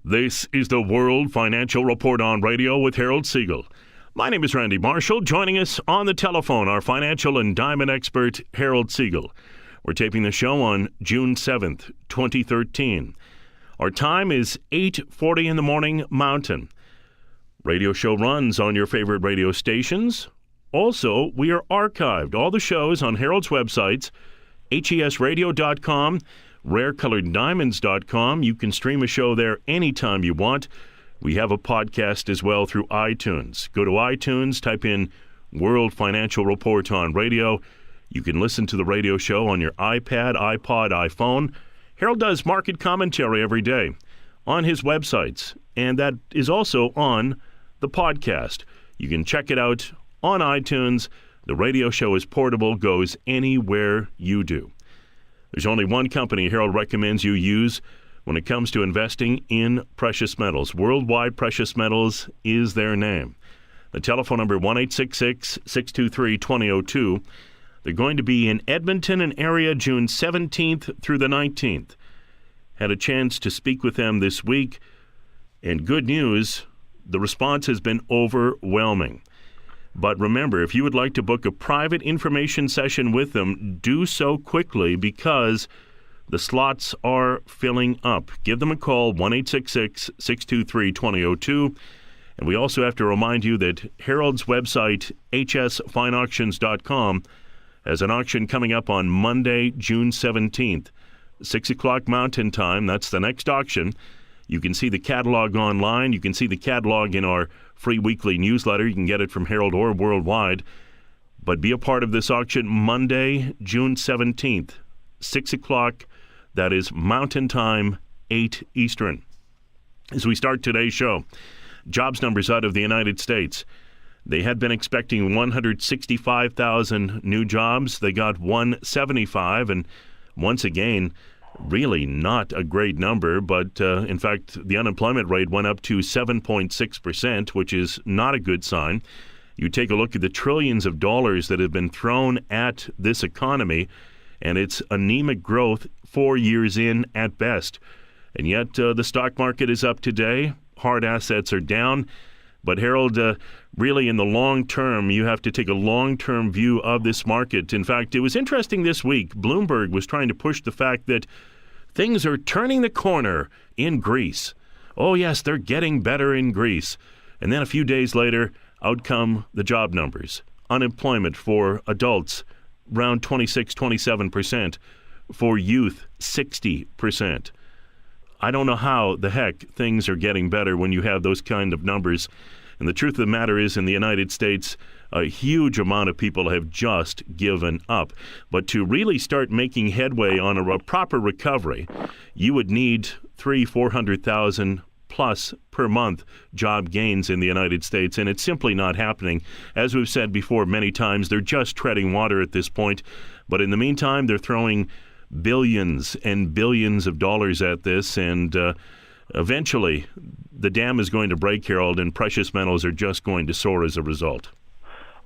This is the World Financial Report on radio with Harold Siegel. My name is Randy Marshall. Joining us on the telephone, our financial and diamond expert, Harold Siegel. We're taping the show on June 7th, 2013. Our time is 8:40 in the morning Mountain. Radio show runs on your favorite radio stations. Also, we are archived. All the shows on Harold's websites, HESradio.com, rarecoloreddiamonds.com. You can stream a show there anytime you want. We have a podcast as well through iTunes. Go to iTunes, type in World Financial Report on Radio. You can listen to the radio show on your iPad, iPod, iPhone. Harold does market commentary every day on his websites, and that is also on the podcast. You can check it out on iTunes. The radio show is portable, goes anywhere you do. There's only one company Harold recommends you use when it comes to investing in precious metals. Worldwide Precious Metals is their name. The telephone number 1-866-623-2002. They're going to be in Edmonton and area June 17th through the 19th. Had a chance to speak with them this week, and good news, the response has been overwhelming. But remember, if you would like to book a private information session with them, do so quickly because the slots are filling up. Give them a call, 1-866-623-2002. And we also have to remind you that Harold's website, hsfineauctions.com, has an auction coming up on Monday, June 17th, 6 o'clock Mountain Time. That's the next auction. You can see the catalog online. You can see the catalog in our free weekly newsletter. You can get it from Harold or worldwide. But be a part of this auction Monday, June 17th, 6 o'clock. That is Mountain Time, 8 Eastern. As we start today's show, jobs numbers out of the United States. They had been expecting 165,000 new jobs. They got 175, and once again, really not a great number, but in fact, the unemployment rate went up to 7.6%, which is not a good sign. You take a look at the trillions of dollars that have been thrown at this economy, and it's anemic growth 4 years in at best. And yet the stock market is up today. Hard assets are down. But Harold, really in the long term, you have to take a long-term view of this market. In fact, it was interesting this week. Bloomberg was trying to push the fact that things are turning the corner in Greece. Oh, yes, they're getting better in Greece. And then a few days later, out come the job numbers. Unemployment for adults, around 26-27%. For youth, 60%. I don't know how the heck things are getting better when you have those kind of numbers. And the truth of the matter is, in the United States, a huge amount of people have just given up. But to really start making headway on a proper recovery, you would need 300,000-400,000 plus per month job gains in the United States, and it's simply not happening. As we've said before many times, they're just treading water at this point. But in the meantime, they're throwing billions and billions of dollars at this, and eventually the dam is going to break, Harold, and precious metals are just going to soar as a result.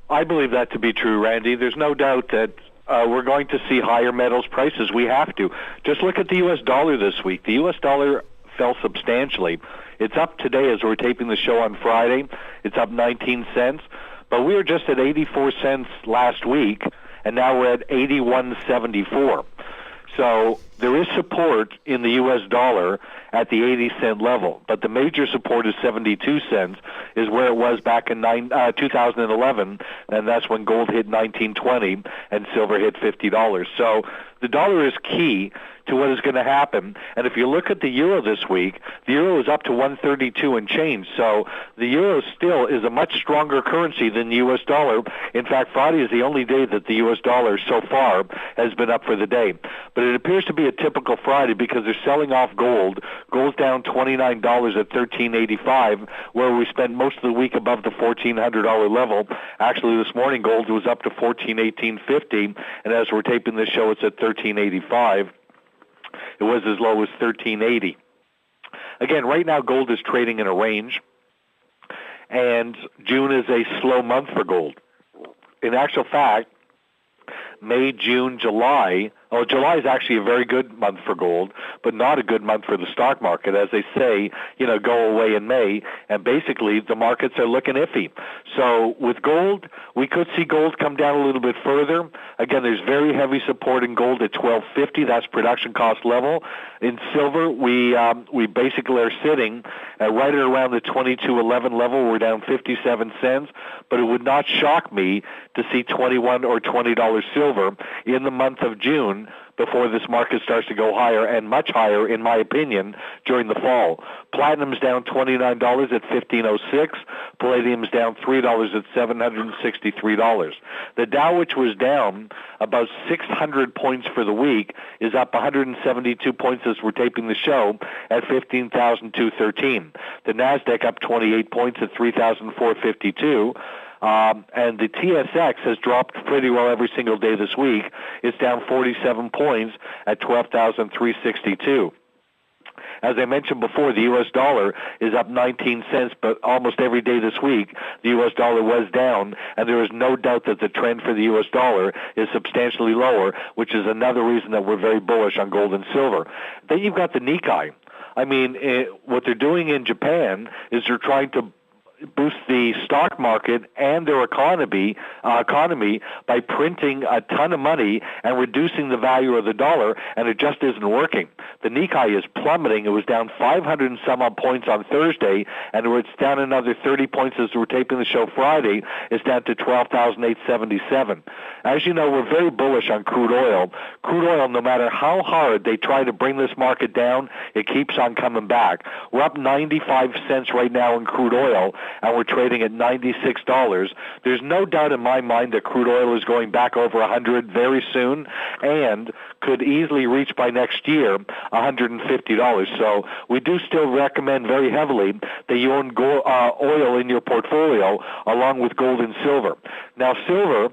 I believe that to be true, Randy. There's no doubt that we're going to see higher metals prices. We have to. Just look at the U.S. dollar this week. The U.S. dollar fell substantially. It's up today as we're taping the show on Friday. It's up 19 cents. But we were just at 84 cents last week, and now we're at 81.74. So there is support in the U.S. dollar at the 80-cent level, but the major support is 72 cents, is where it was back in 2011, and that's when gold hit 19.20 and silver hit $50. So the dollar is key to what is going to happen. And if you look at the euro this week, the euro is up to 132 and change. So the euro still is a much stronger currency than the U.S. dollar. In fact, Friday is the only day that the U.S. dollar so far has been up for the day. But it appears to be a typical Friday because they're selling off gold. Gold's down $29 at $13.85, where we spent most of the week above the $1,400 level. Actually, this morning gold was up to $14.1850, and as we're taping this show, it's at $13.85. It was as low as $13.80. Again, right now gold is trading in a range, and June is a slow month for gold. In actual fact, May, June, July Oh, July is actually a very good month for gold, but not a good month for the stock market. As they say, go away in May, and basically the markets are looking iffy. So with gold, we could see gold come down a little bit further. Again, there's very heavy support in gold at $12.50. That's production cost level. In silver, we basically are sitting right at around the 22.11 level. We're down 57 cents, but it would not shock me to see $21 or $20 silver in the month of June before this market starts to go higher, and much higher, in my opinion, during the fall. Platinum's down $29 at $15.06. Palladium's down $3 at $763. The Dow, which was down about 600 points for the week, is up 172 points as we're taping the show at 15,213. The Nasdaq up 28 points at 3,452. And the TSX has dropped pretty well every single day this week. It's down 47 points at 12,362. As I mentioned before, the U.S. dollar is up 19 cents, but almost every day this week, the U.S. dollar was down, and there is no doubt that the trend for the U.S. dollar is substantially lower, which is another reason that we're very bullish on gold and silver. Then you've got the Nikkei. I mean, what they're doing in Japan is they're trying to boost the stock market and their economy by printing a ton of money and reducing the value of the dollar, and it just isn't working. The Nikkei is plummeting. It was down 500 and some odd points on Thursday, and it's down another 30 points as we're taping the show Friday. It's down to 12,877. As you know, we're very bullish on crude oil. Crude oil, no matter how hard they try to bring this market down, it keeps on coming back. We're up 95 cents right now in crude oil, and we're trading at $96. There's no doubt in my mind that crude oil is going back over 100 very soon, and could easily reach by next year $150. So we do still recommend very heavily that you own oil in your portfolio along with gold and silver. Now, silver,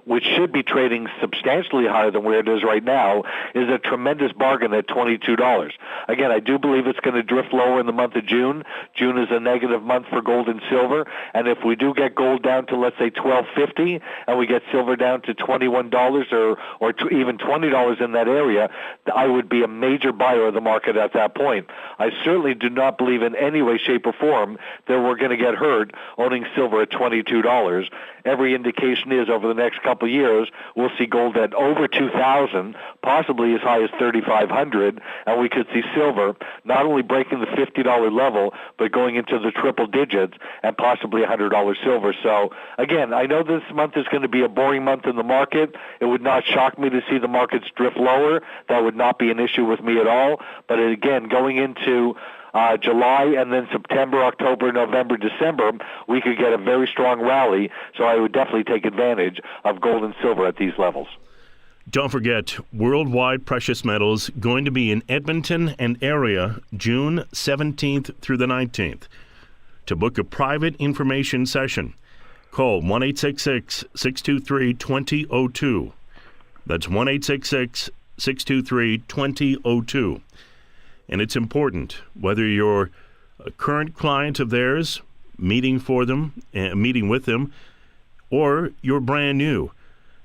which should be trading substantially higher than where it is right now, is a tremendous bargain at $22. Again, I do believe it's going to drift lower in the month of June. June is a negative month for gold and silver, and if we do get gold down to, let's say, $12.50, and we get silver down to $21 or even $20 in that area, I would be a major buyer of the market at that point. I certainly do not believe in any way, shape, or form that we're going to get hurt owning silver at $22. Every indication is over the next couple of years, we'll see gold at over 2,000, possibly as high as 3,500, and we could see silver not only breaking the $50 level, but going into the triple digits and possibly $100 silver. So, again, I know this month is going to be a boring month in the market. It would not shock me to see the markets drift lower. That would not be an issue with me at all. But, again, going into July and then September, October, November, December, we could get a very strong rally. So I would definitely take advantage of gold and silver at these levels. Don't forget, Worldwide Precious Metals going to be in Edmonton and area June 17th through the 19th. To book a private information session, call 1-866-623-2002. That's 1-866-623-2002. And it's important, whether you're a current client of theirs, meeting with them, or you're brand new,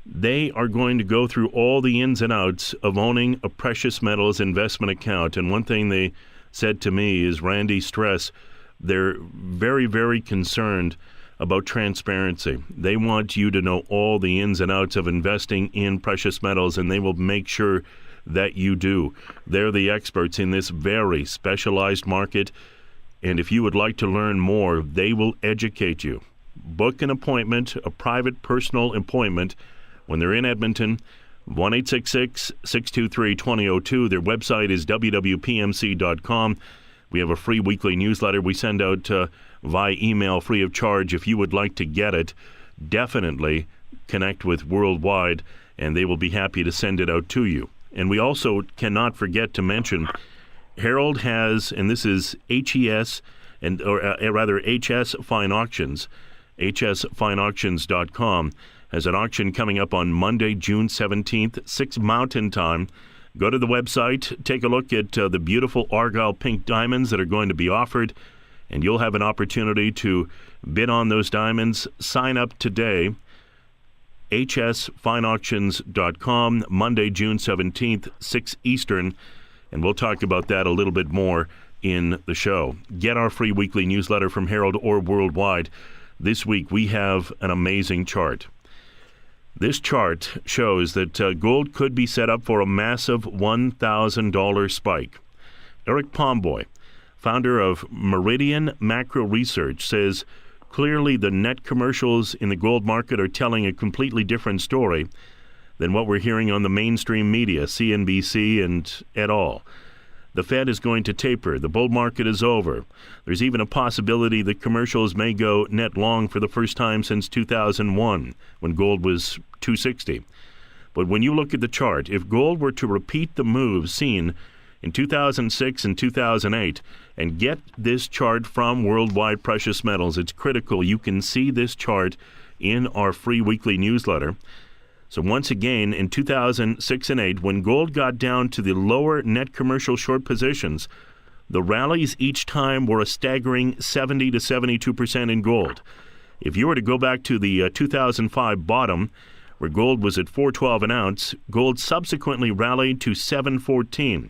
they are going to go through all the ins and outs of owning a precious metals investment account. And one thing they said to me is, Randy, stress, they're very, very concerned about transparency. They want you to know all the ins and outs of investing in precious metals, and they will make sure that you do. They're the experts in this very specialized market, and if you would like to learn more, they will educate you. Book an appointment, a private personal appointment, when they're in Edmonton, 1-866-623-2002. Their website is www.pmc.com. We have a free weekly newsletter we send out via email free of charge. If you would like to get it, definitely connect with Worldwide, and they will be happy to send it out to you. And we also cannot forget to mention, Harold has, and this is HES, HS Fine Auctions, hsfineauctions.com, has an auction coming up on Monday, June 17th, 6 Mountain Time. Go to the website, take a look at the beautiful Argyle pink diamonds that are going to be offered, and you'll have an opportunity to bid on those diamonds. Sign up today. hsfineauctions.com, Monday, June 17th, 6 Eastern, and we'll talk about that a little bit more in the show. Get our free weekly newsletter from Herald or Worldwide. This week we have an amazing chart. This chart shows that gold could be set up for a massive $1,000 spike. Eric Pomboy, founder of Meridian Macro Research, says clearly the net commercials in the gold market are telling a completely different story than what we're hearing on the mainstream media, CNBC and et al. The Fed is going to taper. The bull market is over. There's even a possibility that commercials may go net long for the first time since 2001, when gold was $260. But when you look at the chart, if gold were to repeat the moves seen in 2006 and 2008, and get this chart from Worldwide Precious Metals, it's critical. You can see this chart in our free weekly newsletter. So once again, in 2006 and 8, when gold got down to the lower net commercial short positions, the rallies each time were a staggering 70 to 72% in gold. If you were to go back to the 2005 bottom, where gold was at $4.12 an ounce, gold subsequently rallied to $7.14.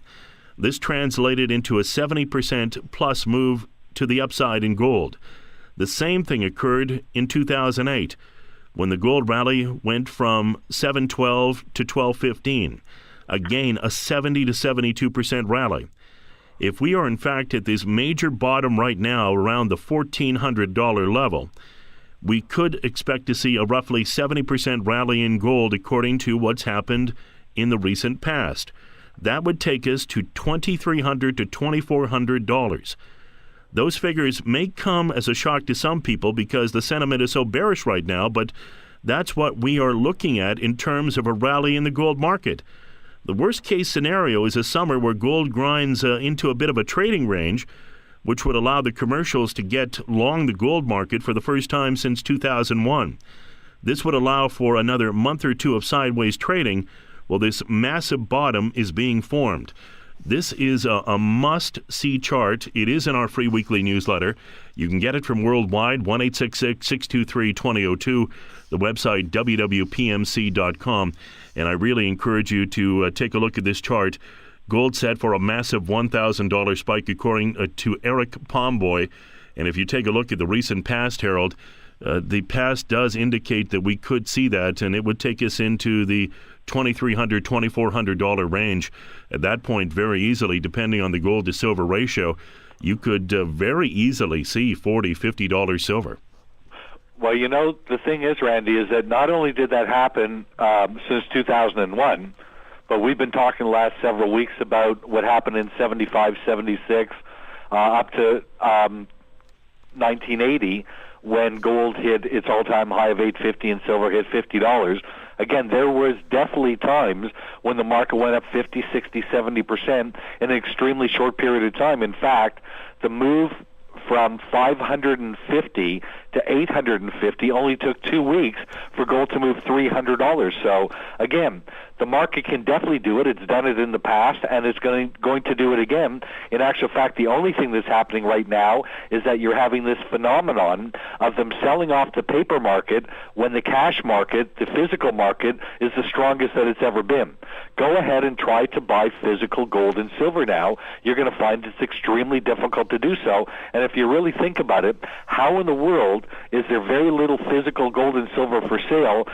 This translated into a 70% plus move to the upside in gold. The same thing occurred in 2008. When the gold rally went from $7.12 to $12.15. Again, a 70 to 72% rally. If we are in fact at this major bottom right now around the $1,400 level, we could expect to see a roughly 70% rally in gold according to what's happened in the recent past. That would take us to $2,300 to $2,400. Those figures may come as a shock to some people because the sentiment is so bearish right now, but that's what we are looking at in terms of a rally in the gold market. The worst case scenario is a summer where gold grinds into a bit of a trading range, which would allow the commercials to get long the gold market for the first time since 2001. This would allow for another month or two of sideways trading while this massive bottom is being formed. This is a must-see chart. It is in our free weekly newsletter. You can get it from Worldwide, 1-866-623-2002, the website wwpmc.com. And I really encourage you to take a look at this chart. Gold set for a massive $1,000 spike, according to Eric Pomboy. And if you take a look at the recent past, Harold, the past does indicate that we could see that, and it would take us into the $2,300, $2,400 range. At that point, very easily, depending on the gold to silver ratio, you could very easily see $40, $50 silver. Well, you know, the thing is, Randy, is that not only did that happen since 2001, but we've been talking the last several weeks about what happened in 75, 76, up to 1980, when gold hit its all-time high of $850 and silver hit $50. Again, there was definitely times when the market went up 50, 60, 70% in an extremely short period of time. In fact, the move from 550 to 850 only took 2 weeks for gold to move $300. So again, the market can definitely do it. It's done it in the past, and it's going to do it again. In actual fact, the only thing that's happening right now is that you're having this phenomenon of them selling off the paper market when the cash market, the physical market, is the strongest that it's ever been. Go ahead and try to buy physical gold and silver now. You're going to find it's extremely difficult to do so. And if you really think about it, how in the world is there very little physical gold and silver for sale,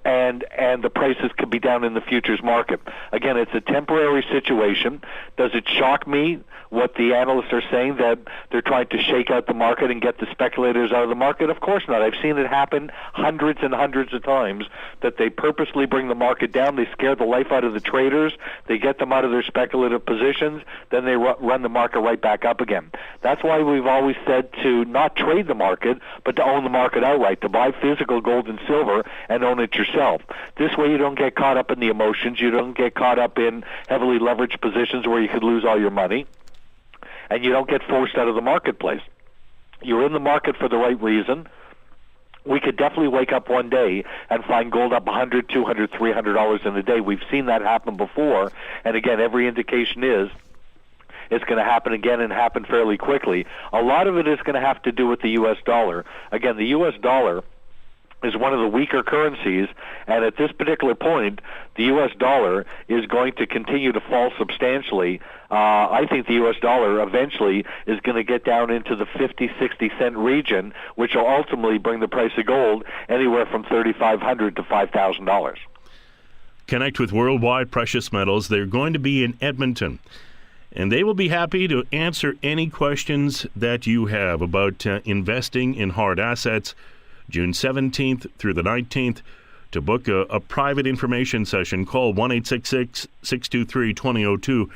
and the prices could be down in the futures market? Again, it's a temporary situation. Does it shock me what the analysts are saying, that they're trying to shake out the market and get the speculators out of the market? Of course not. I've seen it happen hundreds and hundreds of times, that they purposely bring the market down. They scare the life out of the traders. They get them out of their speculative positions. Then they run the market right back up again. That's why we've always said to not trade the market, but to own the market outright, to buy physical gold and silver and own it yourself. This way you don't get caught up in the emotions. You don't get caught up in heavily leveraged positions where you could lose all your money, and you don't get forced out of the marketplace. You're in the market for the right reason. We could definitely wake up one day and find gold up $100, $200, $300 in a day. We've seen that happen before, and again, every indication is it's going to happen again, and happen fairly quickly. A lot of it is going to have to do with the U.S. dollar. Again, the U.S. dollar is one of the weaker currencies, and at this particular point, the U.S. dollar is going to continue to fall substantially. I think the U.S. dollar eventually is going to get down into the 50, 60 cent region, which will ultimately bring the price of gold anywhere from $3,500 to $5,000. Connect with Worldwide Precious Metals. They're going to be in Edmonton, and they will be happy to answer any questions that you have about investing in hard assets. June 17th through the 19th. To book a private information session, call 1-866-623-2002.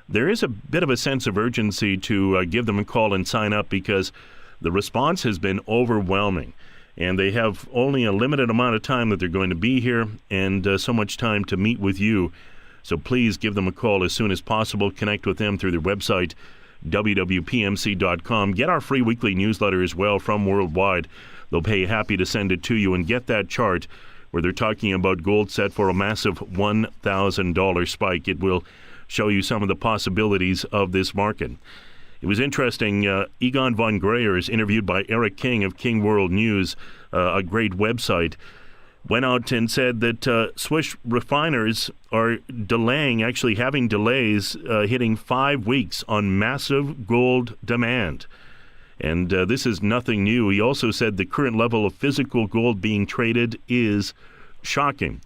There is a bit of a sense of urgency to give them a call and sign up because the response has been overwhelming. And they have only a limited amount of time that they're going to be here and so much time to meet with you. So please give them a call as soon as possible. Connect with them through their website, wwpmc.com. Get our free weekly newsletter as well from Worldwide. They'll be happy to send it to you and get that chart where they're talking about gold set for a massive $1,000 spike. It will show you some of the possibilities of this market. It was interesting. Egon von Greyer is interviewed by Eric King of King World News, a great website, went out and said that Swiss refiners are delaying, actually having delays hitting 5 weeks on massive gold demand. And this is nothing new. He also said the current level of physical gold being traded is shocking.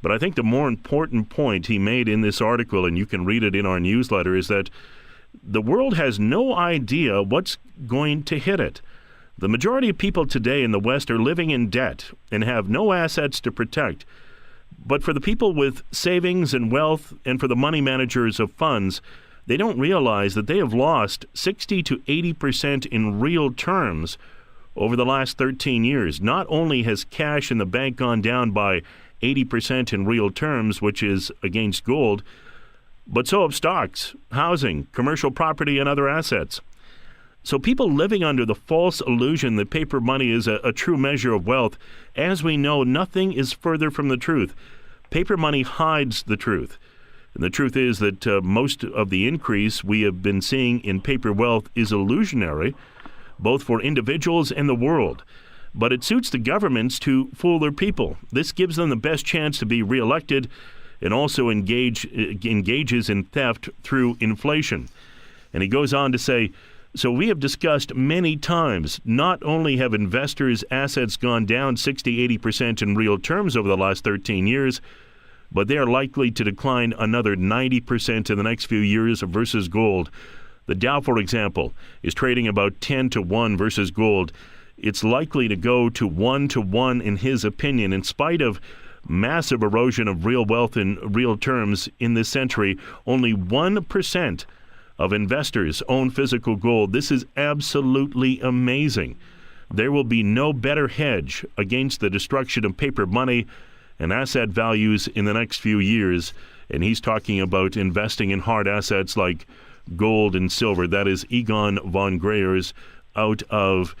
But I think the more important point he made in this article, and you can read it in our newsletter, is that the world has no idea what's going to hit it. The majority of people today in the West are living in debt and have no assets to protect. But for the people with savings and wealth and for the money managers of funds, they don't realize that they have lost 60 to 80% in real terms over the last 13 years. Not only has cash in the bank gone down by 80% in real terms, which is against gold, but so have stocks, housing, commercial property, and other assets. So people living under the false illusion that paper money is a true measure of wealth, as we know, nothing is further from the truth. Paper money hides the truth. And the truth is that most of the increase we have been seeing in paper wealth is illusionary, both for individuals and the world. But it suits the governments to fool their people. This gives them the best chance to be reelected and also engages in theft through inflation. And he goes on to say, so we have discussed many times, not only have investors' assets gone down 60, 80% in real terms over the last 13 years, but they are likely to decline another 90% in the next few years versus gold. The Dow, for example, is trading about 10 to 1 versus gold. It's likely to go to 1 to 1 in his opinion, in spite of massive erosion of real wealth in real terms in this century. Only 1% of investors own physical gold. This is absolutely amazing. There will be no better hedge against the destruction of paper money and asset values in the next few years. And he's talking about investing in hard assets like gold and silver. That is Egon von Greyer's out of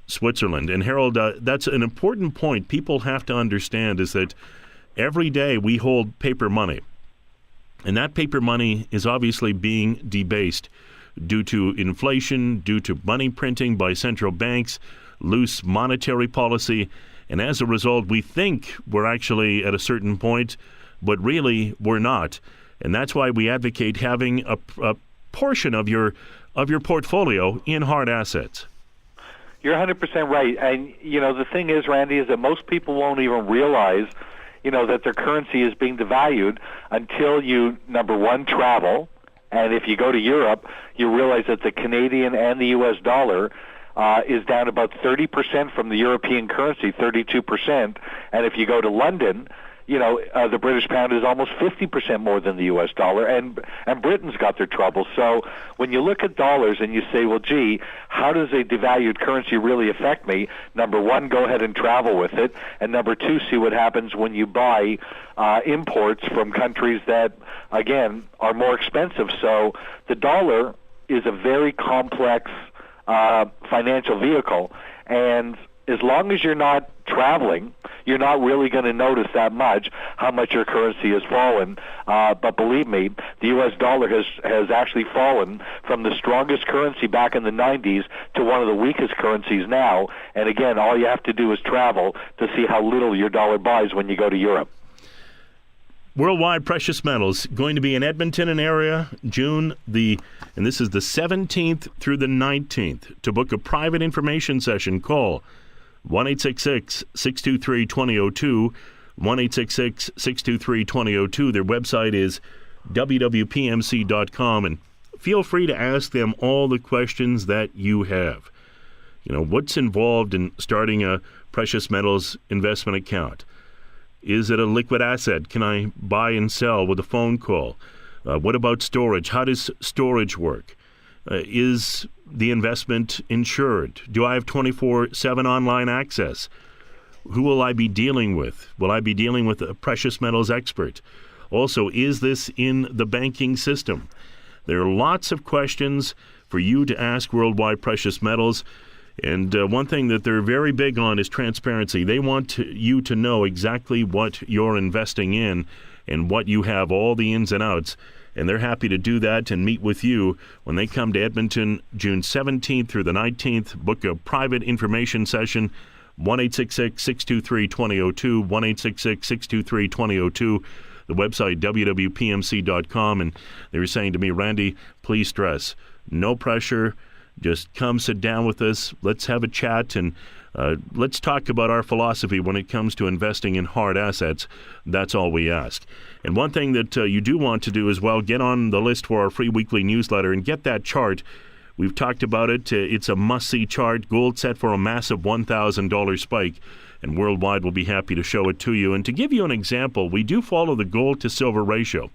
Switzerland. And Harold, that's an important point people have to understand, is that every day we hold paper money. And that paper money is obviously being debased due to inflation, due to money printing by central banks, loose monetary policy. And as a result, we think we're actually at a certain point, but really we're not. And that's why we advocate having a portion of your portfolio in hard assets. You're 100% right. And, the thing is, Randy, is that most people won't even realize, that their currency is being devalued until you, number one, travel. And if you go to Europe, you realize that the Canadian and the U.S. dollar is down about 30% from the European currency, 32%. And if you go to London, the British pound is almost 50% more than the U.S. dollar, and Britain's got their troubles. So when you look at dollars and you say, well, gee, how does a devalued currency really affect me? Number one, go ahead and travel with it. And number two, see what happens when you buy imports from countries that, again, are more expensive. So the dollar is a very complex financial vehicle, and as long as you're not traveling, you're not really going to notice that much how much your currency has fallen. But believe me, the U.S. dollar has actually fallen from the strongest currency back in the 90s to one of the weakest currencies now. And again, all you have to do is travel to see how little your dollar buys when you go to Europe. Worldwide Precious Metals going to be in Edmonton and area and this is the 17th through the 19th. To book a private information session, call 1-866-623-2002, 1-866-623-2002. Their website is wwpmc.com, and feel free to ask them all the questions that you have. What's involved in starting a precious metals investment account? Is it a liquid asset? Can I buy and sell with a phone call? What about storage? How does storage work? Is the investment insured? Do I have 24/7 online access? Who will I be dealing with? Will I be dealing with a precious metals expert? Also, is this in the banking system? There are lots of questions for you to ask Worldwide Precious Metals. And one thing that they're very big on is transparency. They want you to know exactly what you're investing in and what you have, all the ins and outs. And they're happy to do that and meet with you when they come to Edmonton, June 17th through the 19th. Book a private information session, 1-866-623-2002, 1-866-623-2002. The website, wwpmc.com. And they were saying to me, Randy, please stress, no pressure. Just come sit down with us. Let's have a chat, and let's talk about our philosophy when it comes to investing in hard assets. That's all we ask. And one thing that you do want to do as well, get on the list for our free weekly newsletter and get that chart. We've talked about it. It's a must-see chart. Gold set for a massive $1,000 spike, and Worldwide will be happy to show it to you. And to give you an example, we do follow the gold to silver ratio.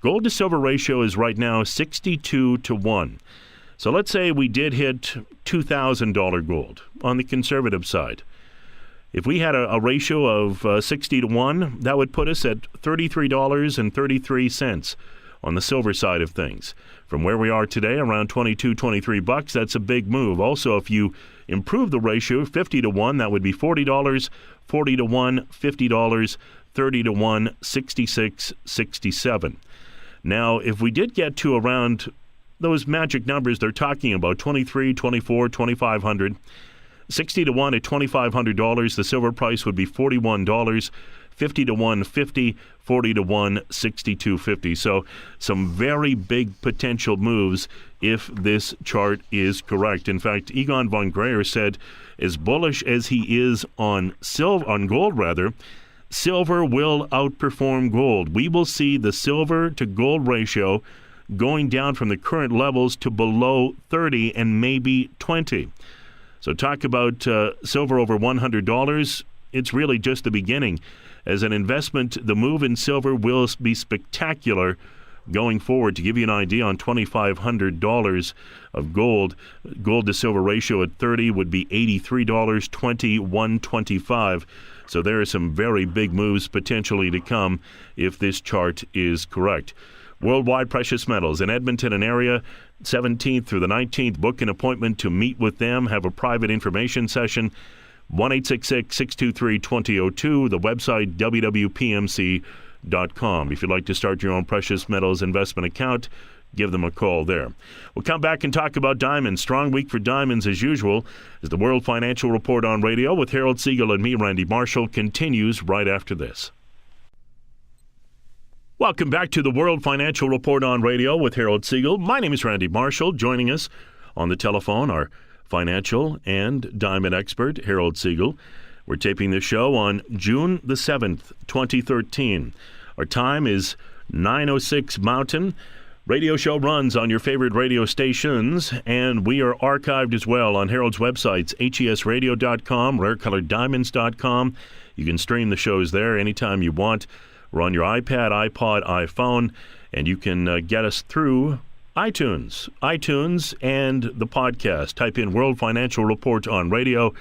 Gold to silver ratio is right now 62-1. So let's say we did hit $2,000 gold on the conservative side. If we had a ratio of 60-1, that would put us at $33.33 on the silver side of things. From where we are today, around $22-23, that's a big move. Also, if you improve the ratio 50-1, that would be $40, 40-1, $50, 30-1, 66, 67. Now, if we did get to around those magic numbers they're talking about, 23, 24, 2,500, 60-1 at $2,500, the silver price would be $41, 50-1, $50, 40-1, $62.50. So some very big potential moves if this chart is correct. In fact, Egon von Greyer said, as bullish as he is on gold, silver will outperform gold. We will see the silver to gold ratio going down from the current levels to below 30 and maybe 20. So talk about silver over $100. It's really just the beginning. As an investment, the move in silver will be spectacular going forward. To give you an idea on $2,500 of gold to silver ratio at 30 would be $83, 20, 125. So there are some very big moves potentially to come if this chart is correct. Worldwide Precious Metals in Edmonton and area, 17th through the 19th. Book an appointment to meet with them, have a private information session, 1-866-623-2002, the website wwpmc.com. If you'd like to start your own precious metals investment account, give them a call there. We'll come back and talk about diamonds. Strong week for diamonds as usual, as the World Financial Report on radio with Harold Siegel and me, Randy Marshall, continues right after this. Welcome back to the World Financial Report on radio with Harold Siegel. My name is Randy Marshall. Joining us on the telephone, our financial and diamond expert, Harold Siegel. We're taping this show on June the 7th, 2013. Our time is 9:06 Mountain. Radio show runs on your favorite radio stations, and we are archived as well on Harold's websites, hesradio.com, rarecoloreddiamonds.com. You can stream the shows there anytime you want. We're on your iPad, iPod, iPhone, and you can get us through iTunes, and the podcast. Type in World Financial Report on radio.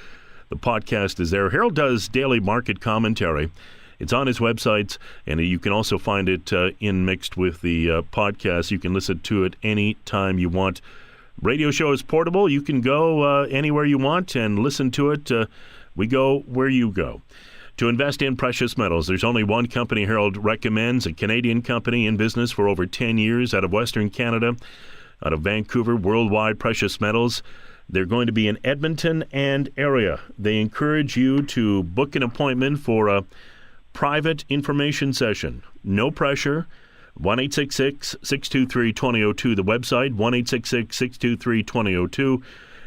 The podcast is there. Harold does daily market commentary. It's on his websites, and you can also find it mixed with the podcast. You can listen to it any time you want. Radio show is portable. You can go anywhere you want and listen to it. We go where you go. To invest in precious metals, there's only one company Harold recommends, a Canadian company in business for over 10 years out of Western Canada, out of Vancouver, Worldwide Precious Metals. They're going to be in Edmonton and area. They encourage you to book an appointment for a private information session. No pressure. 1-866-623-2002. The website, 1-866-623-2002.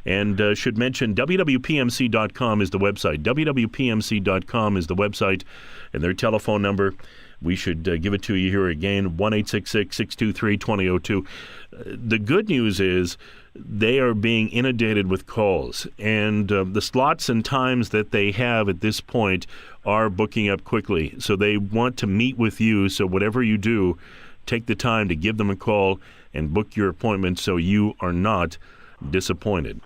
And should mention wwpmc.com is the website. wwpmc.com is the website. And their telephone number, we should give it to you here again, 1-866-623-2002. The good news is they are being inundated with calls. And the slots and times that they have at this point are booking up quickly. So they want to meet with you. So whatever you do, take the time to give them a call and book your appointment so you are not disappointed.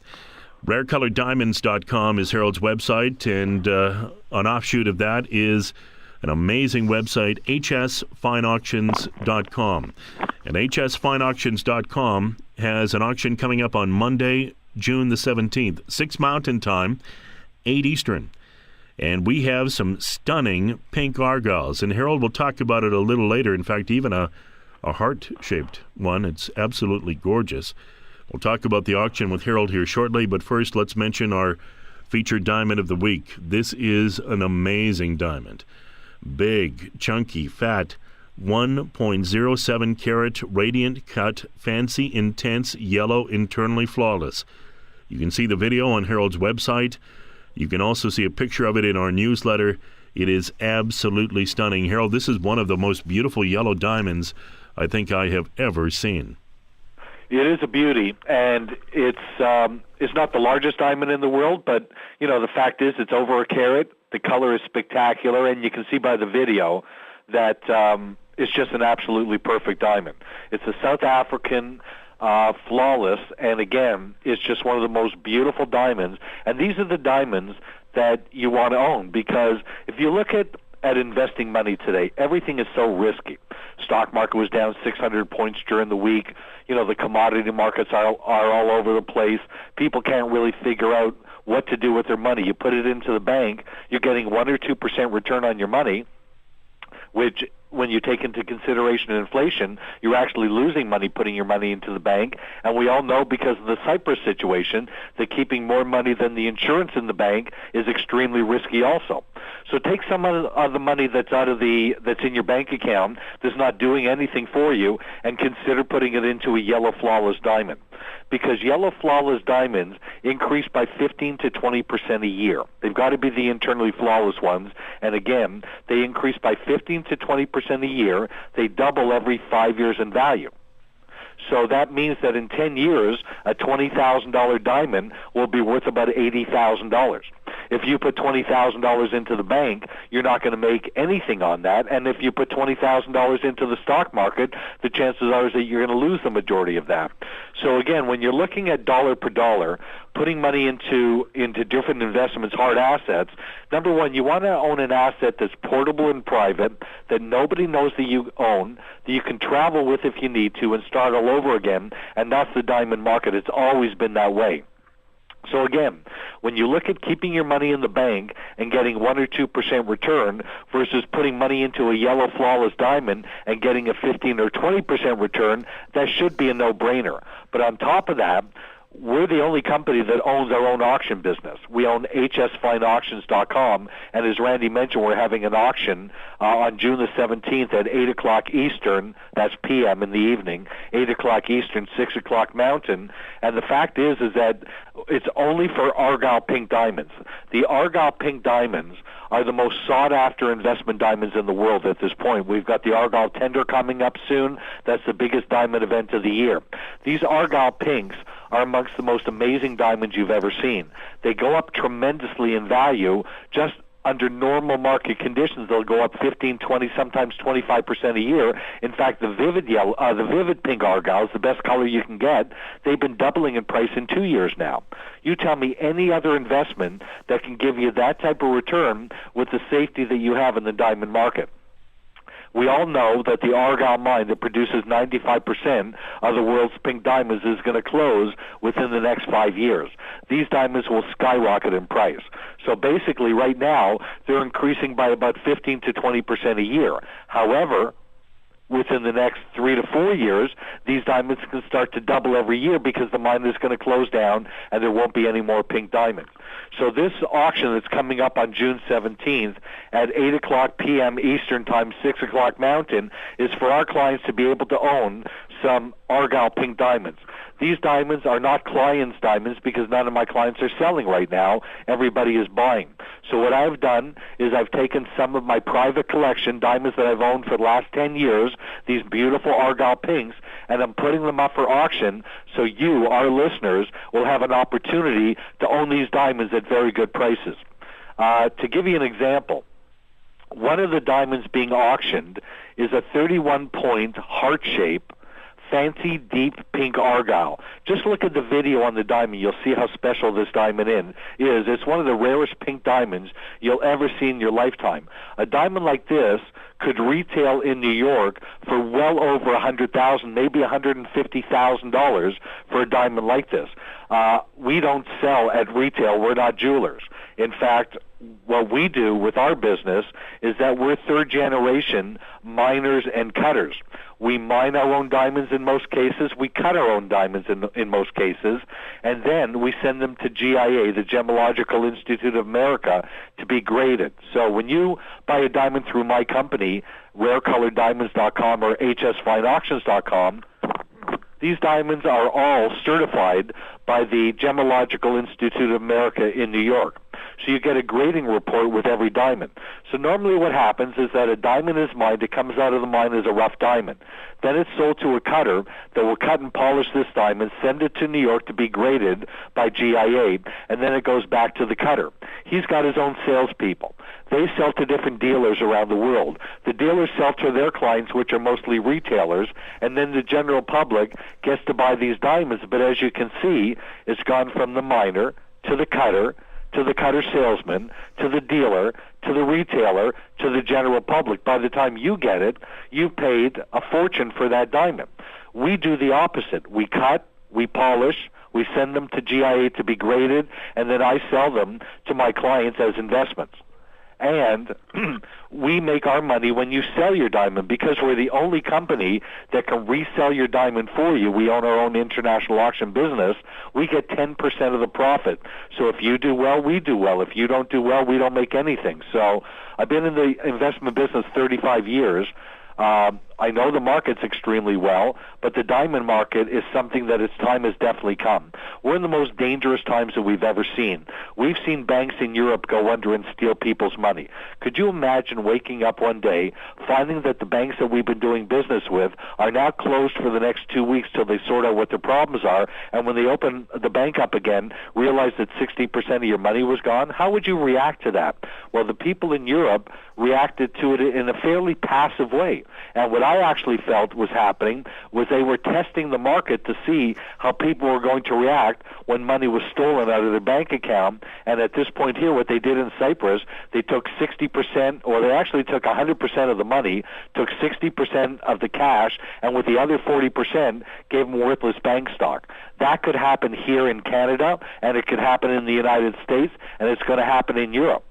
RareColoredDiamonds.com is Harold's website, and an offshoot of that is an amazing website, hsfineauctions.com. And hsfineauctions.com has an auction coming up on Monday, June the 17th, 6 Mountain Time, 8 Eastern. And we have some stunning pink argyles, and Harold will talk about it a little later. In fact, even a heart-shaped one. It's absolutely gorgeous. We'll talk about the auction with Harold here shortly, but first let's mention our featured diamond of the week. This is an amazing diamond. Big, chunky, fat, 1.07 carat, radiant cut, fancy, intense, yellow, internally flawless. You can see the video on Harold's website. You can also see a picture of it in our newsletter. It is absolutely stunning. Harold, this is one of the most beautiful yellow diamonds I think I have ever seen. It is a beauty, and it's not the largest diamond in the world, but the fact is it's over a carat. The color is spectacular, and you can see by the video that it's just an absolutely perfect diamond. It's a South African flawless, and again, it's just one of the most beautiful diamonds. And these are the diamonds that you want to own, because if you look at investing money today, everything is so risky. Stock market was down 600 points during the week. The commodity markets are all over the place. People can't really figure out what to do with their money. You put it into the bank, you're getting 1 or 2% return on your money, which, when you take into consideration inflation, you're actually losing money putting your money into the bank. And we all know, because of the Cyprus situation, that keeping more money than the insurance in the bank is extremely risky also. So take some of the money that's in your bank account, that's not doing anything for you, and consider putting it into a yellow flawless diamond. Because yellow flawless diamonds increase by 15 to 20% a year. They've got to be the internally flawless ones. And again, they increase by 15 to 20% a year. They double every 5 years in value. So that means that in 10 years, a $20,000 diamond will be worth about $80,000. If you put $20,000 into the bank, you're not going to make anything on that. And if you put $20,000 into the stock market, the chances are that you're going to lose the majority of that. So again, when you're looking at dollar per dollar, putting money into different investments, hard assets, number one, you want to own an asset that's portable and private, that nobody knows that you own, that you can travel with if you need to and start all over again, and that's the diamond market. It's always been that way. So again, when you look at keeping your money in the bank and getting 1 or 2% return versus putting money into a yellow flawless diamond and getting a 15 or 20% return, that should be a no-brainer. But on top of that, we're the only company that owns our own auction business. We own hsfineauctions.com, and as Randy mentioned, we're having an auction on June the 17th at 8 o'clock Eastern, that's p.m. in the evening, 8 o'clock Eastern, 6 o'clock Mountain, and the fact is that it's only for Argyle pink diamonds. The Argyle pink diamonds are the most sought-after investment diamonds in the world at this point. We've got the Argyle Tender coming up soon. That's the biggest diamond event of the year. These Argyle pinks are amongst the most amazing diamonds you've ever seen. They go up tremendously in value. Just under normal market conditions, they'll go up 15, 20, sometimes 25% a year. In fact, the vivid pink Argyles, the best color you can get, they've been doubling in price in 2 years now. You tell me any other investment that can give you that type of return with the safety that you have in the diamond market. We all know that the Argyle mine that produces 95% of the world's pink diamonds is going to close within the next 5 years. these diamonds will skyrocket in price. So basically right now, they're increasing by about 15 to 20% a year. However, within the next 3 to 4 years, these diamonds can start to double every year because the mine is going to close down and there won't be any more pink diamonds. So this auction that's coming up on June 17th at 8 o'clock p.m. Eastern Time, 6 o'clock Mountain, is for our clients to be able to own some Argyle pink diamonds. These diamonds are not clients' diamonds because none of my clients are selling right now. Everybody is buying. So what I've done is I've taken some of my private collection, diamonds that I've owned for the last 10 years, these beautiful Argyle pinks, and I'm putting them up for auction so you, our listeners, will have an opportunity to own these diamonds at very good prices. To give you an example, one of the diamonds being auctioned is a 31-point heart shape fancy deep pink Argyle. Just look at the video on the diamond. You'll see how special this diamond is. It's one of the rarest pink diamonds you'll ever see in your lifetime. A diamond like this could retail in New York for well over $100,000, maybe $150,000 for a diamond like this. We don't sell at retail. We're not jewelers. In fact, what we do with our business is that we're third-generation miners and cutters. We mine our own diamonds in most cases. We cut our own diamonds in most cases. And then we send them to GIA, the Gemological Institute of America, to be graded. So when you buy a diamond through my company, rarecoloreddiamonds.com or hsfineauctions.com, these diamonds are all certified by the Gemological Institute of America in New York. So you get a grading report with every diamond. So normally what happens is that a diamond is mined, it comes out of the mine as a rough diamond. Then it's sold to a cutter that will cut and polish this diamond, send it to New York to be graded by GIA, and then it goes back to the cutter. He's got his own salespeople. They sell to different dealers around the world. The dealers sell to their clients, which are mostly retailers, and then the general public gets to buy these diamonds. But as you can see, it's gone from the miner to the cutter salesman, to the dealer, to the retailer, to the general public. By the time you get it, you've paid a fortune for that diamond. We do the opposite. We cut, we polish, we send them to GIA to be graded, and then I sell them to my clients as investments. And we make our money when you sell your diamond because we're the only company that can resell your diamond for you. We own our own international auction business. We get 10% of the profit. So if you do well, we do well. If you don't do well, we don't make anything. So I've been in the investment business 35 years. I know the market's extremely well, but the diamond market is something that its time has definitely come. We're in the most dangerous times that we've ever seen. We've seen banks in Europe go under and steal people's money. Could you imagine waking up one day, finding that the banks that we've been doing business with are now closed for the next 2 weeks till they sort out what their problems are, and when they open the bank up again, realize that 60% of your money was gone? How would you react to that? Well, the people in Europe reacted to it in a fairly passive way. And what I actually felt was happening was they were testing the market to see how people were going to react when money was stolen out of their bank account. And at this point here, what they did in Cyprus, they took 60%, or they actually took 100% of the money, took 60% of the cash, and with the other 40% gave them worthless bank stock. That could happen here in Canada, and it could happen in the United States, and it's going to happen in Europe.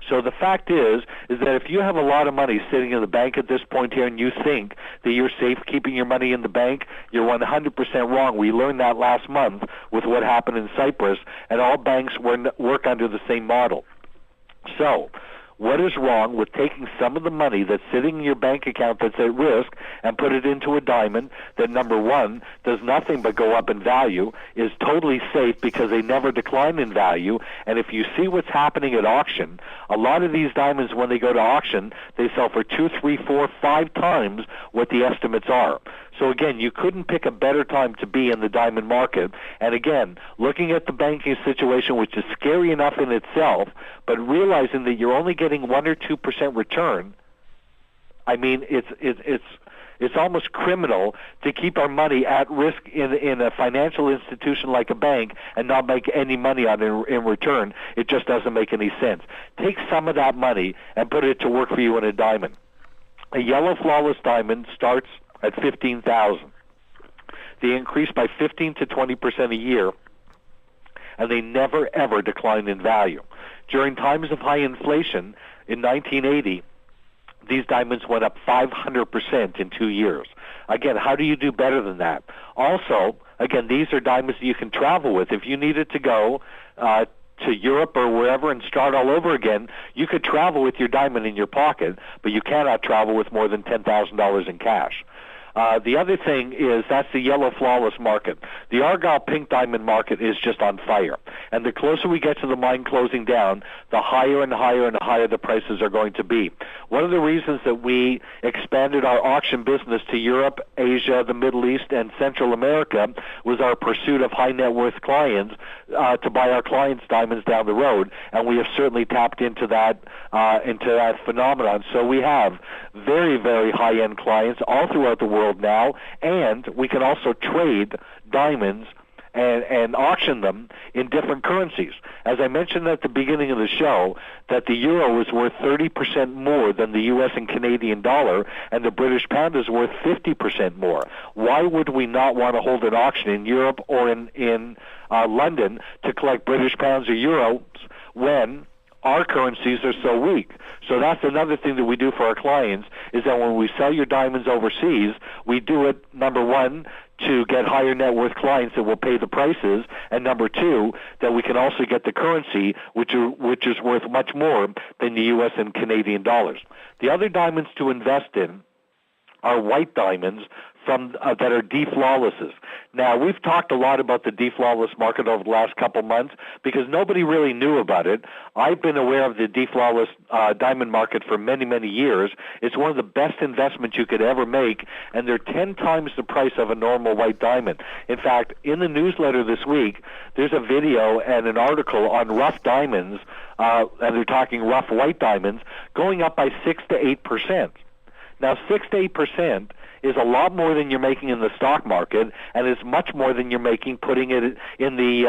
So the fact is that if you have a lot of money sitting in the bank at this point here and you think that you're safe keeping your money in the bank, you're 100% wrong. We learned that last month with what happened in Cyprus, and all banks work under the same model. So what is wrong with taking some of the money that's sitting in your bank account that's at risk and put it into a diamond that, number one, does nothing but go up in value, is totally safe because they never decline in value, and if you see what's happening at auction, a lot of these diamonds, when they go to auction, they sell for 2, 3, 4, 5 times what the estimates are. So again, you couldn't pick a better time to be in the diamond market. And again, looking at the banking situation, which is scary enough in itself, but realizing that you're only getting 1 or 2% return, I mean, it's almost criminal to keep our money at risk in a financial institution like a bank and not make any money on it in return. It just doesn't make any sense. Take some of that money and put it to work for you in a diamond. A yellow flawless diamond starts at $15,000. They increase by 15 to 20% a year. and they never, ever decline in value. During times of high inflation in 1980, these diamonds went up 500% in 2 years. Again, how do you do better than that? Also, again, these are diamonds that you can travel with. If you needed to go to Europe or wherever and start all over again, you could travel with your diamond in your pocket, but you cannot travel with more than $10,000 in cash. The other thing is that's the yellow flawless market. The Argyle pink diamond market is just on fire. And the closer we get to the mine closing down, the higher and higher and higher the prices are going to be. One of the reasons that we expanded our auction business to Europe, Asia, the Middle East, and Central America was our pursuit of high net worth clients to buy our clients' diamonds down the road. And we have certainly tapped into that phenomenon. So we have very, very high-end clients all throughout the world now, and we can also trade diamonds and auction them in different currencies. As I mentioned at the beginning of the show, that the euro is worth 30% more than the U.S. and Canadian dollar, and the British pound is worth 50% more. Why would we not want to hold an auction in Europe or in London to collect British pounds or euros when our currencies are so weak? So that's another thing that we do for our clients, is that when we sell your diamonds overseas, we do it, number one, to get higher net worth clients that will pay the prices, and number two, that we can also get the currency, which is worth much more than the U.S. and Canadian dollars. The other diamonds to invest in are white diamonds that are deflawlesses. Now, we've talked a lot about the deflawless market over the last couple months because nobody really knew about it. I've been aware of the deflawless diamond market for many, many years. It's one of the best investments you could ever make, and they're 10 times the price of a normal white diamond. In fact, in the newsletter this week, there's a video and an article on rough diamonds, and they're talking rough white diamonds, going up by 6 to 8%. Now, 6 to 8% is a lot more than you're making in the stock market, and is much more than you're making putting it in the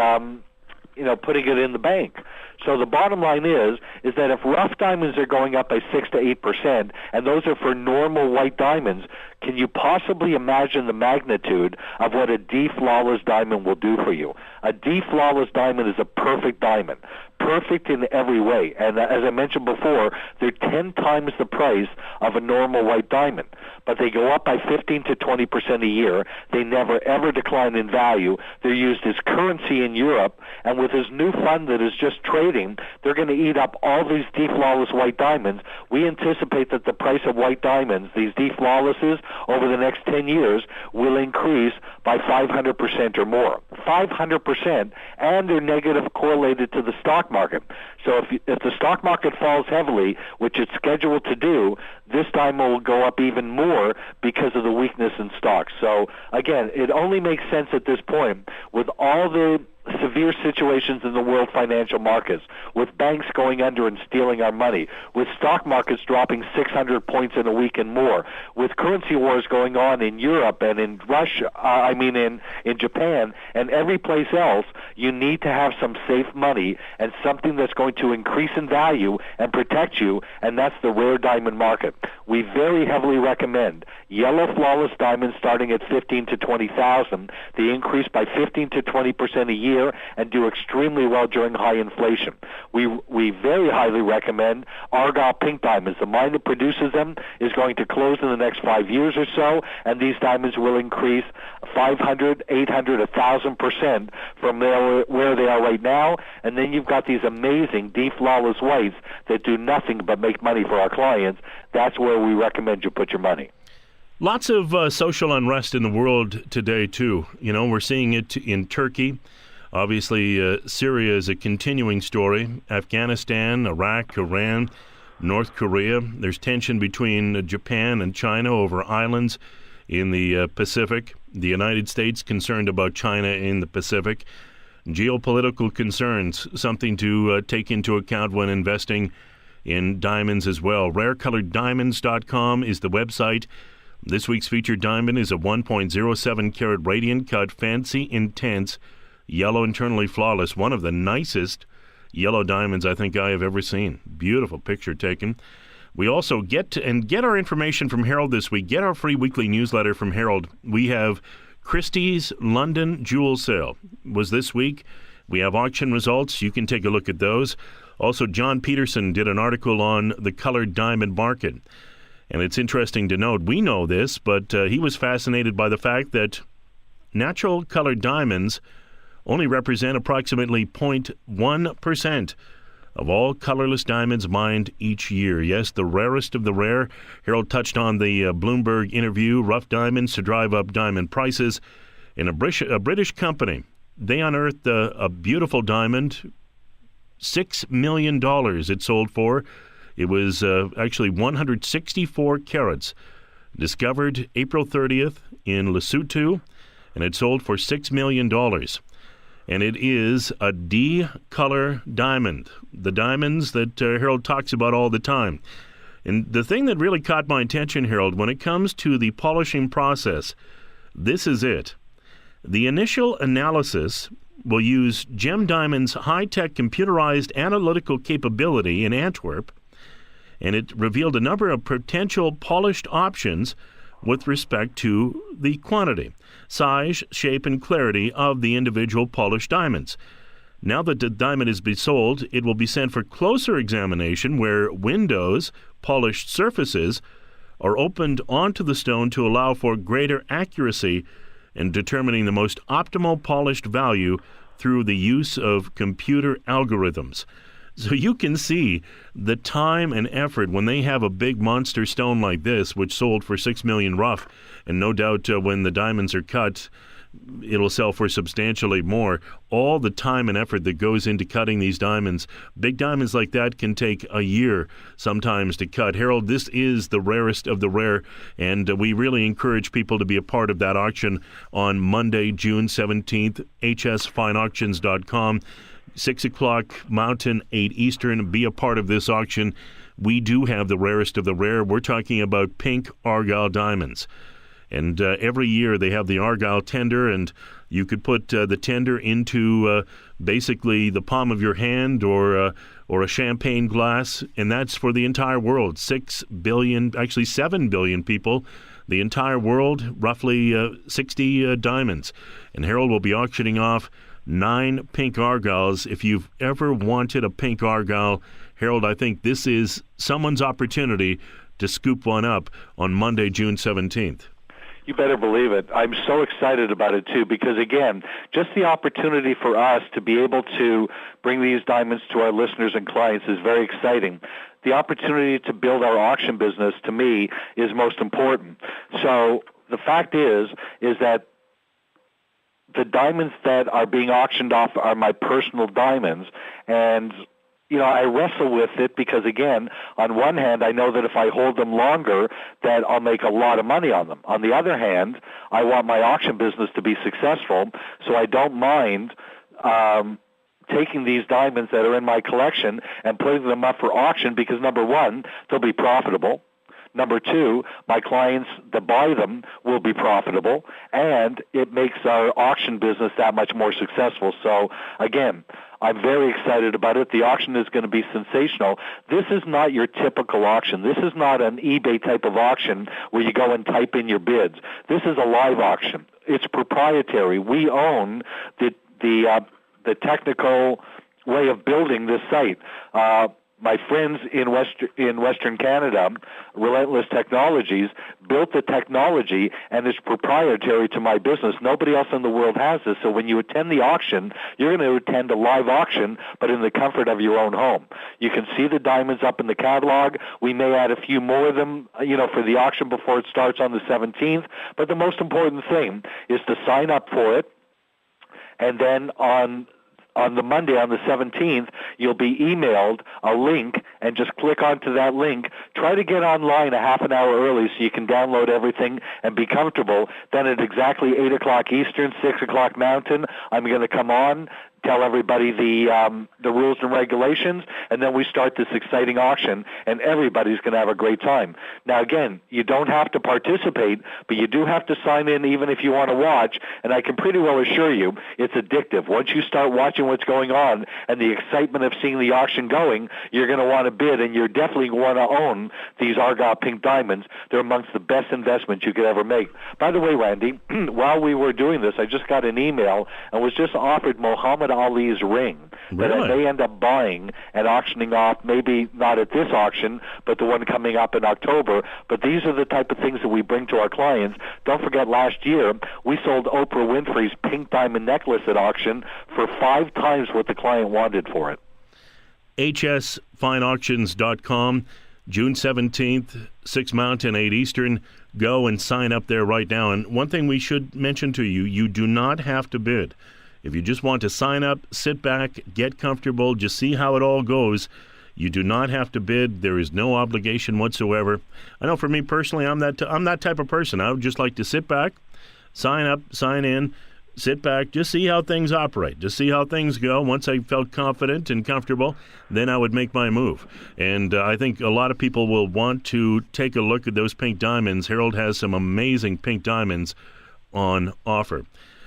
bank. So the bottom line is that if rough diamonds are going up by 6 to 8%, and those are for normal white diamonds, can you possibly imagine the magnitude of what a deflawless diamond will do for you? A deflawless diamond is a perfect diamond, perfect in every way. And as I mentioned before, they're 10 times the price of a normal white diamond. But they go up by 15 to 20% a year. They never, ever decline in value. They're used as currency in Europe. And with this new fund that is just trading, they're going to eat up all these deflawless white diamonds. We anticipate that the price of white diamonds, these deflawlesses, over the next 10 years will increase by 500% or more. 500%, and they're negative correlated to the stock market. So if the stock market falls heavily, which it's scheduled to do, this time will go up even more because of the weakness in stocks. So again, it only makes sense at this point with all the severe situations in the world financial markets, with banks going under and stealing our money, with stock markets dropping 600 points in a week and more, with currency wars going on in Europe and in Russia, in Japan and every place else. You need to have some safe money and something that's going to increase in value and protect you, and that's the rare diamond market. We very heavily recommend yellow flawless diamonds starting at 15 to 20,000. They increase by 15 to 20% a year and do extremely well during high inflation. We very highly recommend Argyle pink diamonds. The mine that produces them is going to close in the next 5 years or so, and these diamonds will increase 500, 800, 1,000% from where they are right now. And then you've got these amazing deflawless whites that do nothing but make money for our clients. That's where we recommend you put your money. Lots of social unrest in the world today, too. You know, we're seeing it in Turkey. Obviously, Syria is a continuing story. Afghanistan, Iraq, Iran, North Korea. There's tension between Japan and China over islands in the Pacific. The United States concerned about China in the Pacific. Geopolitical concerns, something to take into account when investing in diamonds as well. RareColoredDiamonds.com is the website. This week's featured diamond is a 1.07 carat radiant cut, fancy, intense, yellow, internally flawless. One of the nicest yellow diamonds I think I have ever seen. Beautiful picture taken. We also get our information from Herald this week. Get our free weekly newsletter from Herald. We have Christie's London Jewel Sale was this week. We have auction results. You can take a look at those. Also, John Peterson did an article on the colored diamond market. And it's interesting to note, we know this, but he was fascinated by the fact that natural colored diamonds only represent approximately 0.1% of all colorless diamonds mined each year. Yes, the rarest of the rare. Harold touched on the Bloomberg interview, rough diamonds to drive up diamond prices. In a British company, they unearthed a beautiful diamond, $6 million it sold for. It was actually 164 carats, discovered April 30th in Lesotho, and it sold for $6 million. And it is a D-color diamond, the diamonds that Harold talks about all the time. And the thing that really caught my attention, Harold, when it comes to the polishing process, this is it. The initial analysis will use Gem Diamond's high-tech computerized analytical capability in Antwerp, and it revealed a number of potential polished options with respect to the quantity, size, shape, and clarity of the individual polished diamonds. Now that the diamond is sold, it will be sent for closer examination where windows, polished surfaces, are opened onto the stone to allow for greater accuracy in determining the most optimal polished value through the use of computer algorithms. So you can see the time and effort when they have a big monster stone like this, which sold for $6 million rough, and no doubt when the diamonds are cut, it'll sell for substantially more. All the time and effort that goes into cutting these diamonds, big diamonds like that can take a year sometimes to cut. Harold, this is the rarest of the rare, and we really encourage people to be a part of that auction on Monday, June 17th, hsfineauctions.com. 6 o'clock Mountain, 8 Eastern. Be a part of this auction. We do have the rarest of the rare. We're talking about pink Argyle diamonds. And every year they have the Argyle tender, and you could put the tender into basically the palm of your hand or a champagne glass, and that's for the entire world. 6 billion, actually 7 billion people. The entire world, roughly 60 diamonds. And Harold will be auctioning off 9 pink Argyles. If you've ever wanted a pink Argyle, Harold, I think this is someone's opportunity to scoop one up on Monday, June 17th. You better believe it. I'm so excited about it, too, because, again, just the opportunity for us to be able to bring these diamonds to our listeners and clients is very exciting. The opportunity to build our auction business, to me, is most important. So the fact is that the diamonds that are being auctioned off are my personal diamonds, and I wrestle with it because, again, on one hand, I know that if I hold them longer, that I'll make a lot of money on them. On the other hand, I want my auction business to be successful, so I don't mind taking these diamonds that are in my collection and putting them up for auction because, number one, they'll be profitable. Number two, my clients that buy them will be profitable, and it makes our auction business that much more successful. So, again, I'm very excited about it. The auction is going to be sensational. This is not your typical auction. This is not an eBay type of auction where you go and type in your bids. This is a live auction. It's proprietary. We own the technical way of building this site. My friends in Western Canada, Relentless Technologies, built the technology, and it's proprietary to my business. Nobody else in the world has this. So when you attend the auction, you're going to attend a live auction, but in the comfort of your own home. You can see the diamonds up in the catalog. We may add a few more of them, for the auction before it starts on the 17th. But the most important thing is to sign up for it, and then on the Monday, on the 17th, you'll be emailed a link, and just click onto that link. Try to get online a half an hour early so you can download everything and be comfortable. Then at exactly 8 o'clock Eastern, 6 o'clock Mountain, I'm going to come on, tell everybody the rules and regulations, and then we start this exciting auction, and everybody's going to have a great time. Now, again, you don't have to participate, but you do have to sign in even if you want to watch, and I can pretty well assure you it's addictive. Once you start watching what's going on and the excitement of seeing the auction going, you're going to want to bid, and you're definitely going to own these Argyle pink diamonds. They're amongst the best investments you could ever make. By the way, Randy, while we were doing this, I just got an email and was just offered Mohammed Muhammad Ali's ring that I Really? may end up buying and auctioning off, maybe not at this auction, but the one coming up in October. But these are the type of things that we bring to our clients. Don't forget, last year, we sold Oprah Winfrey's pink diamond necklace at auction for 5 times what the client wanted for it. hsfineauctions.com, June 17th, 6 Mountain, 8 Eastern. Go and sign up there right now. And one thing we should mention to you, you do not have to bid. If you just want to sign up, sit back, get comfortable, just see how it all goes, you do not have to bid. There is no obligation whatsoever. I know for me personally, I'm that type of person. I would just like to sit back, sign up, sign in, sit back, just see how things operate, just see how things go. Once I felt confident and comfortable, then I would make my move. And I think a lot of people will want to take a look at those pink diamonds. Harold has some amazing pink diamonds on offer.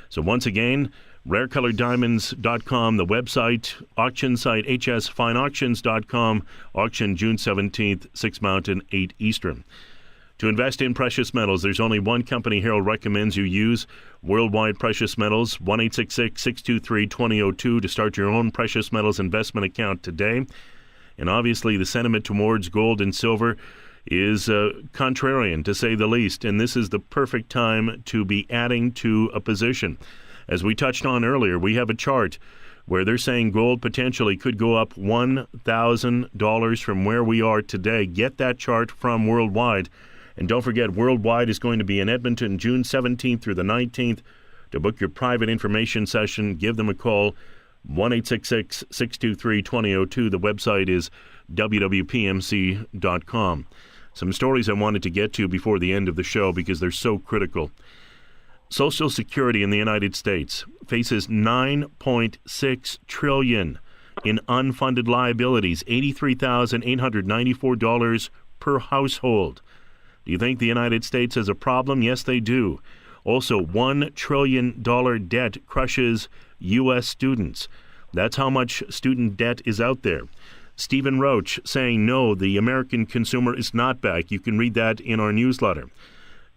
So once again, rarecoloreddiamonds.com, the website, auction site, hsfineauctions.com, auction June 17th, 6 Mountain, 8 Eastern. To invest in precious metals, there's only one company Harold recommends you use, Worldwide Precious Metals, 1-866-623-2002 to start your own precious metals investment account today. And obviously the sentiment towards gold and silver is contrarian, to say the least, and this is the perfect time to be adding to a position. As we touched on earlier, we have a chart where they're saying gold potentially could go up $1,000 from where we are today. Get that chart from Worldwide. And don't forget, Worldwide is going to be in Edmonton June 17th through the 19th. To book your private information session, give them a call, 1-866-623-2002. The website is wwpmc.com. Some stories I wanted to get to before the end of the show because they're so critical. Social Security in the United States faces $9.6 trillion in unfunded liabilities, $83,894 per household. Do you think the United States has a problem? Yes, they do. Also, $1 trillion debt crushes U.S. students. That's how much student debt is out there. Stephen Roach saying, no, the American consumer is not back. You can read that in our newsletter.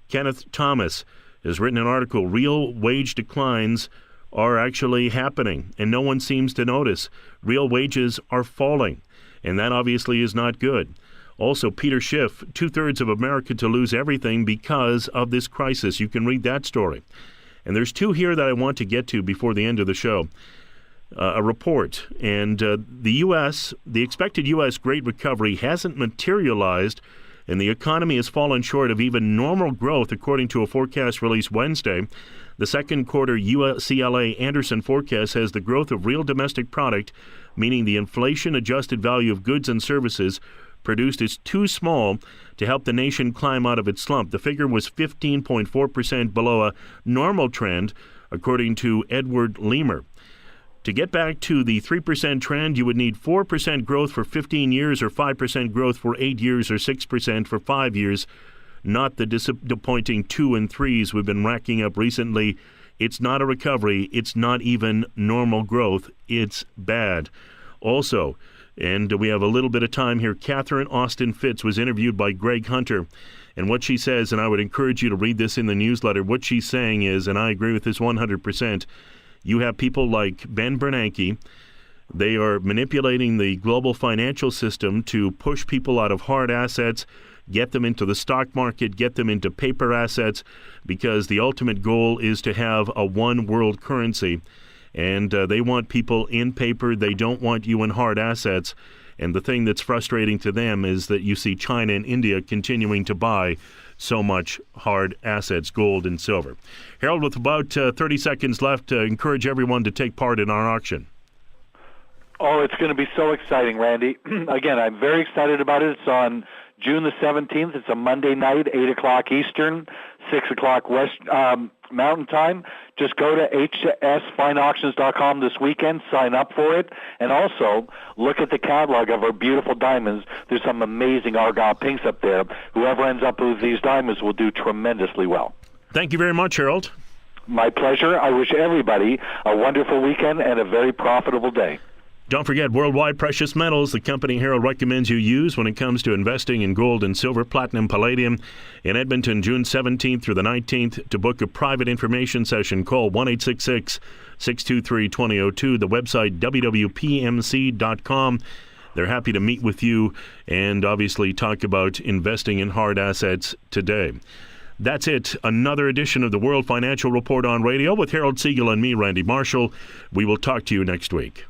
Kenneth Thomas has written an article, real wage declines are actually happening, and no one seems to notice. Real wages are falling, and that obviously is not good. Also, Peter Schiff, 2/3 of America to lose everything because of this crisis. You can read that story. And there's 2 here that I want to get to before the end of the show. A report, and the expected U.S. Great Recovery hasn't materialized, and the economy has fallen short of even normal growth, according to a forecast released Wednesday. The second quarter UCLA Anderson forecast has the growth of real domestic product, meaning the inflation-adjusted value of goods and services, produced is too small to help the nation climb out of its slump. The figure was 15.4% below a normal trend, according to Edward Leamer. To get back to the 3% trend, you would need 4% growth for 15 years or 5% growth for 8 years or 6% for 5 years, not the disappointing 2 and 3s we've been racking up recently. It's not a recovery. It's not even normal growth. It's bad. Also, and we have a little bit of time here, Catherine Austin Fitz was interviewed by Greg Hunter, and what she says, and I would encourage you to read this in the newsletter, what she's saying is, and I agree with this 100%, you have people like Ben Bernanke. They are manipulating the global financial system to push people out of hard assets, get them into the stock market, get them into paper assets, because the ultimate goal is to have a one world currency. And they want people in paper. They don't want you in hard assets. And the thing that's frustrating to them is that you see China and India continuing to buy so much hard assets, gold and silver. Harold, with about 30 seconds left, encourage everyone to take part in our auction. Oh, it's going to be so exciting, Randy. Again, I'm very excited about it. It's on June the 17th. It's a Monday night, 8 o'clock Eastern, 6 o'clock West Mountain Time. Just go to hsfineauctions.com this weekend, sign up for it, and also look at the catalog of our beautiful diamonds. There's some amazing Argyle pinks up there. Whoever ends up with these diamonds will do tremendously well. Thank you very much, Harold. My pleasure. I wish everybody a wonderful weekend and a very profitable day. Don't forget Worldwide Precious Metals, the company Harold recommends you use when it comes to investing in gold and silver, platinum, palladium. In Edmonton, June 17th through the 19th. To book a private information session, call 1-866-623-2002. The website, wwpmc.com. They're happy to meet with you and obviously talk about investing in hard assets today. That's it. Another edition of the World Financial Report on radio with Harold Siegel and me, Randy Marshall. We will talk to you next week.